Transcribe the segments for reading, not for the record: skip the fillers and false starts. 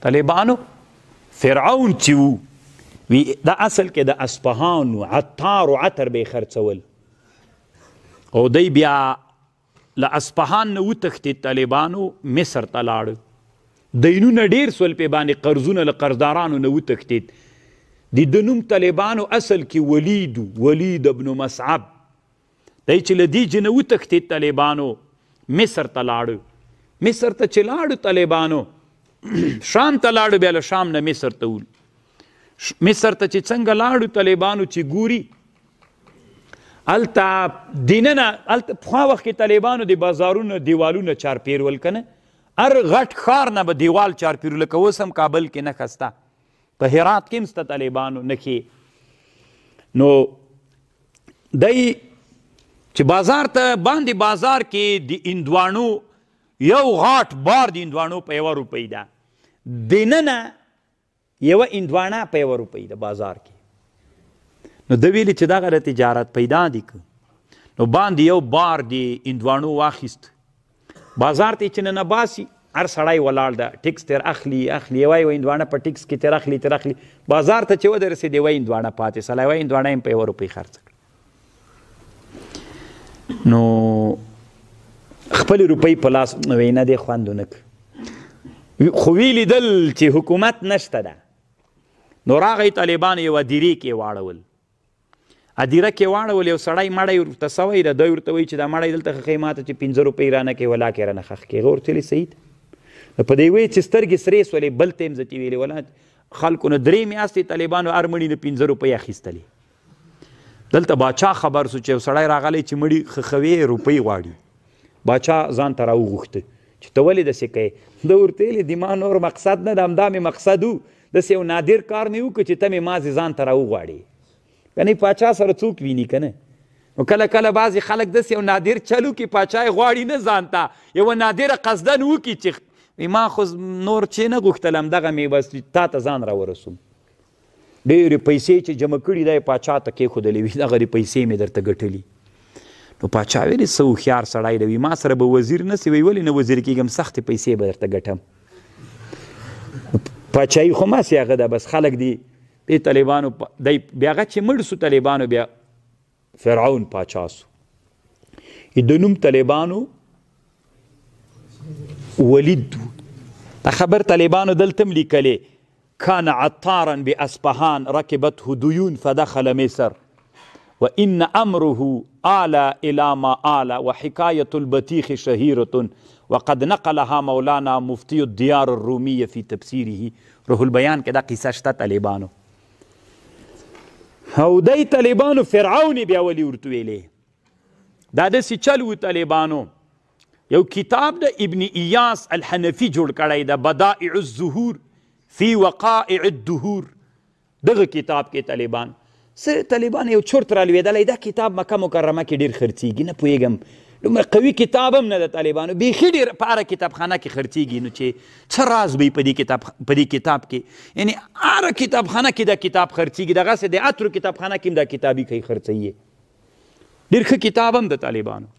طالبانو فرعون چې و وی دا اصل کې د اصفهان عطار و عطر به خرڅول او دی بیا له اصفهان نه وتښتېد طالبانو مصر ته لاړ دینونه ډېر سول پې باندې قرضونه له قرضدارانو نه وتښتېد د نوم طالبانو اصل کې ولید ابن مصعب دی چې له دې جنه وتښتېد طالبانو مصر ته لاړو مصر ته چې لاړو طالبانو شام ته لاړو بیا له شام نه مصر ته ول مصر ته چې څنګه لاړو طالبانو چې ګوري هلته دننه هلته پخوا وخت کې طالبانو د بازارونو دیوالونه چارپیرول که نه هر غټ ښار نه به دیوال چارپیرو لکه اوس هم کابل کې نښه سته په هرات کې هم سته طالبانو نښې نو دی چې بازار ته باندې بازار کې د هندواڼو یو غاټ بار د هندواڼو په 1 روپۍ ده دننه یوه هندواڼه په 1 روپۍ ده بازار کې نو ده ویلې چې دغه تجارت پیدا دي که نو باندې یو بار د هندواڼو واخیست بازار ته چې ننه باسي هر سړی ولاړ ده ټکس تر اخلي یوه هندواڼه په ټکس کې تر اخلي بازار ته چې ودرسېد یوه هندواڼه پاتې سله یوه هندواڼه یې په 1 روپۍ خرڅ کړه نو خپلې روپۍ په لاس وی نه دی خوند ونه که خو وی لیدل چې حکومت نشته ده نو راغی طالبان یو هدیرې کې واړول هدیره کې واړول یو سړی مړی ورته سوی ده دوی ورته وایي چې دا مړی دلته خښئ ماته چې 15 روپۍ رانه کې ولا کې رانه خښ کې هغه ورته ویلې صحیح ده په دې وایي چې سترګې سرې سولې بل ته یې مځتې ویلې ولا خلکو نه 3 میاشتې طالبانو هر مړي نه 15 روپۍ اخیستلې دلته باچا خبر سو چې یو سړی راغلی چې مړي خښوي روپۍ غواړي باچا ځان ته راوغوښته چې ته ولې داسې کوې ده ورته ویلې د ما نور مقصد نه ده همدا مې مقصد و داسې یو نادر کار مې وکړه چې ته مې مازې ځان ته راوغواړې یعنې پاچا سره څوک ویني که نه نو کله کله بعضې خلک داسې یو نادر چل وکړي پاچا یې غواړي نه ځان ته یوه نادره قصدن وکړي چې ما خو نور چې نه غوښتل همدغه مې بس تا ته ځان راورسوم ډېرې پیسې چې جمع کړي دا یې پاچا ته کېښودلې وي دغه پیسې مې درته ګټلي نو پاچا ویلې څه هوښیار سړی دی ما سره به وزیر نه سي وی ولې نه وزیر کېږم سختې پیسې به درته ګټم پاچایي خو ماسې هغه ده بس خلک دي دې طالبانو دی بیا هغه چې مړ سو طالبانو بیا فرعون پاچا سو د نوم طالبانو ولید دا خبر طالبانو دلته هم لیکلې كان عطارا بأصفهان ركبته ديون فدخل مصر وإن أمره آل إلى ما آل وحكاية البطيخ شهيرة وقد نقلها مولانا مفتي الديار الرومية في تفسيره روح البيان كده قصة شتا طالبانو او دی طالبانو فرعون بیا ولی ورته ویلې دا داسې چل و طالبانو یو کتاب د ابن ایاس الحنفي جوړ کړی د بدائع الظهور فی وقائع الدهور دغه کتاب کې طالبان یو چرت رالوېدلی دا کتاب مکه مکرمه کې ډېر خرڅېږي نه پوهېږم دومره قوي کتاب هم نه د طالبانو بیخي ډېر په هره کتابخانه کې خرڅېږي نو چې څه راز به په دې کتاب کې یعنې هره کتابخانه کې دا کتاب خرڅېږي دغسې د اترو کتابخانه کې هم دا کتابي کوي خرڅوي ډېر ښه کتاب هم د طالبانو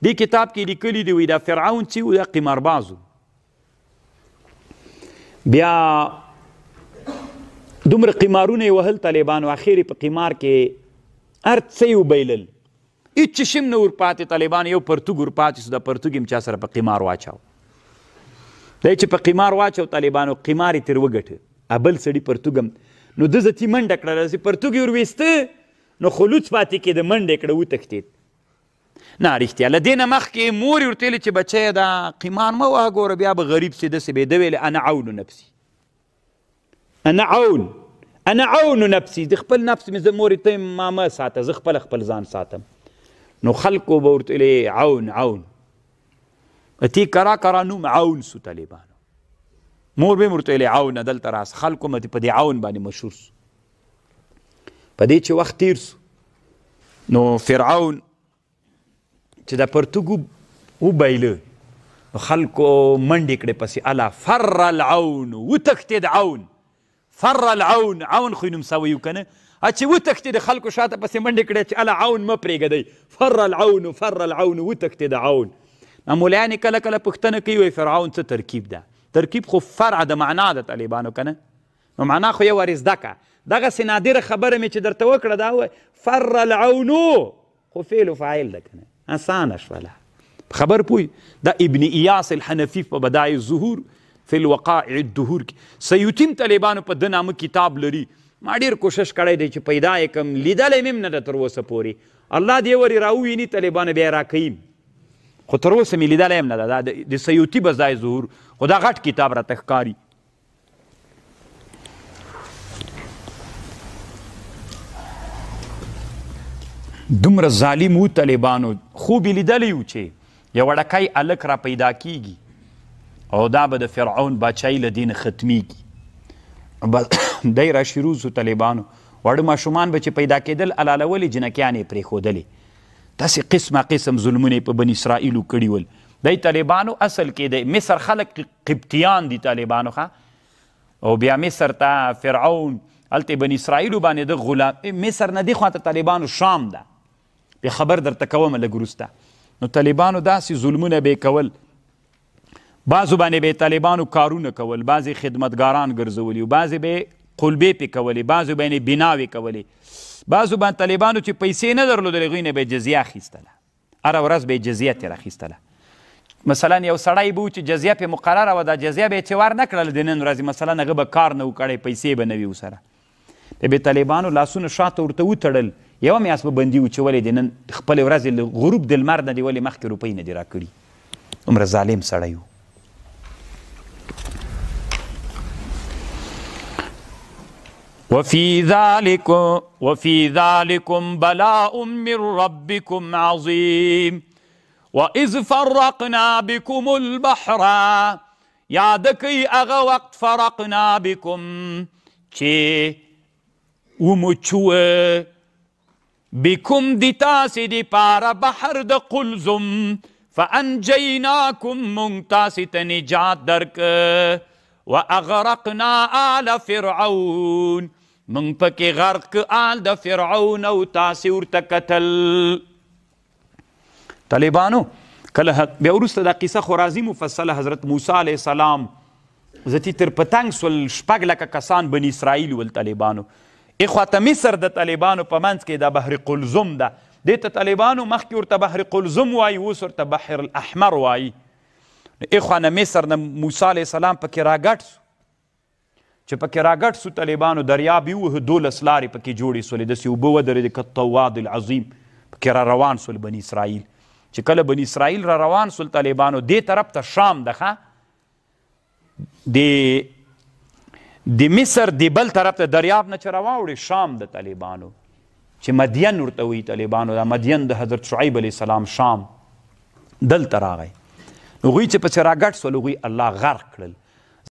دې کتاب کې لیکلي دي وایي دا فرعون چې و دا قمارباز و بیا دومره قمارونه یې وهل طالبانو اخر په قمار کې هر څه یې وبایلل هېڅ شم نه ورپاتې طالبان یو پرتوګ ورپاتې سو دا پرتوګ یې چا سره په قمار واچاو دی چې په قمار واچو طالبانو قمار یې ترې وګټه بل سړي پرتوګ هم نو ده ځتي منډه کړله چې پرتوګ یې ورویسته نو خلوڅ پاتې کېده منډه یې کړه وتښتېد نه رښتیا له دې نه مخکې مور یې ورته ویلې چې بچیه دا قمار مه وهه ګوره بیا به غریب سي داسې به یې ده ویلې انا عون نفسي انا عون نفسي د خپل نفس مې زه مورې ته ما مه ساته زه خپل ځان ساتم نو خلکو به ورته ویلې عون اتي کرا نوم عون سو طالبانو مور به ورته ویلې عون دلته راس خلکو مې په دې عون باندې مشهور سو په دې چې وخت تیر سو نو فرعون چې دا پرتوګ وبایله نو خلکو منډې کړې پسې الا فر العون وتښتېد عون فر العون عون خو یې نوم سوی و که نه چې وتښتېد خلکو شاته پسې منډې کړې چې الا عون مه پرېږدئ فر العون وتښتېد عون مولیانې کله کله پوښتنه کوي وایي فرعون څه ترکیب ده ترکیب خو فرع د معنا د طالبانو کنه نو معنا خو یو ور زده که دغسې نادره خبره مې چې درته وکړه دا ووایه فر العونو خو فعل و فاعل ده کنه اسانه شوله خبر پوی دا ابن ایاس الحنفی په بدایع الظهور فی الوقائع الدهور کې سیوطیم طالبانو په ده نامه کتاب لري ما ډېر کوشش کړی دی چې پیدا یې کړم لیدلی مې هم نه ده تر اوسه پورې الله دې ورې راوویني طالبانو بیا یې راکوي خو تر اوسه مې لیدلی هم نه ده دا د سیوطي بدایع الظهور خو دا غټ کتاب راته ښکاري دومره ظالم و طالبانو خوب یې لیدلی و چې یو وړکی هلک را پیدا کیږي او دا به د فرعون باچایي له دې نه ختمیږي دی را شروع سو طالبانو واړه ماشومان به چې پیدا کېدل الالولې جنکیانې یې پرېښودلې داسې قسمه قسم ظلمونه یې په بن اسرائیلو کړي ول دی طالبانو اصل کې د مصر خلک قبطیان دي طالبانو ښه او بیا مصر ته فرعون هلته بن اسرائیلو باندې د غلام مصر نه دې خواته طالبانو شام ده بیا خبر درته کومه لږ وروسته نو طالبانو داسې ظلمونه به یې کول بعضو باندې به طالبانو کارونه کول بعضې خدمتګاران ګرځولي بعضې به قلبې پې کولې بعضو باندې بناوې کولې بعضو باندې طالبانو چې پیسې نه درلودلې هغوی نه به یې جزیه اخیستله هره ورځ به یې جزیه ترې اخیستله مثلا یو سړی به و چې جزیه پې مقرره وه دا جزیه به یې چې ور نه کړله د نن ورځې مثلا هغه به کار نه و کړی پیسې به نه وي ورسره بیا به طالبانو لاسونه شاته ورته وتړل یوه میاشت به بندي و چې ولې د نن خپلې ورځې له غروب د لمر نه دې ولې مخکې روپۍ نه دي راکړي دومره ظالم سړی و وفي ذلكم بلاء من ربكم عظيم وإذ فرقنا بكم البحر یاد کئ هغه وقت فرقنا بكم چې ومچوه بكم د تاسې دپاره بحر د قلزم فانجیناکم موږ تاسې ته نجات درکه واغرقنا آل فرعون من پکې غرق آل د فرعون او تاسې ورته کتل طالبانو کله بیا وروسته دا قصه خو راځي مفصله حضرت موسی علیه السلام زتی تر پتنګ سول 6,000 کسان بني اسرائیل ول طالبانو اخواته مصر د طالبانو په منځ کې دا بحر قلزم ده دې ته طالبانو مخکې ورته بحر قلزم وایي اوس ورته بحر الاحمر وایي اخوانه مصر نه موسی علیه السلام پکې راګټ سو چې پکې راګټ سو طالبانو دریاب یې ووهه 12 لارې پکې جوړې سولې داسې اوبه ودرېدې کالطواد العظیم پکې را روان سول بني اسرائیل چې کله بني اسرائیل را روان سول طالبانو دې طرف ته شام ده ښه د مصر د بل طرف ته دریاب نه چې راواوړې شام د طالبانو چې مدین ورته وایي طالبانو دا مدین د حضرت شعیب علیه السلام شام دلته راغی هغوی چې پسې راګډ سول هغوی الله غرق کړل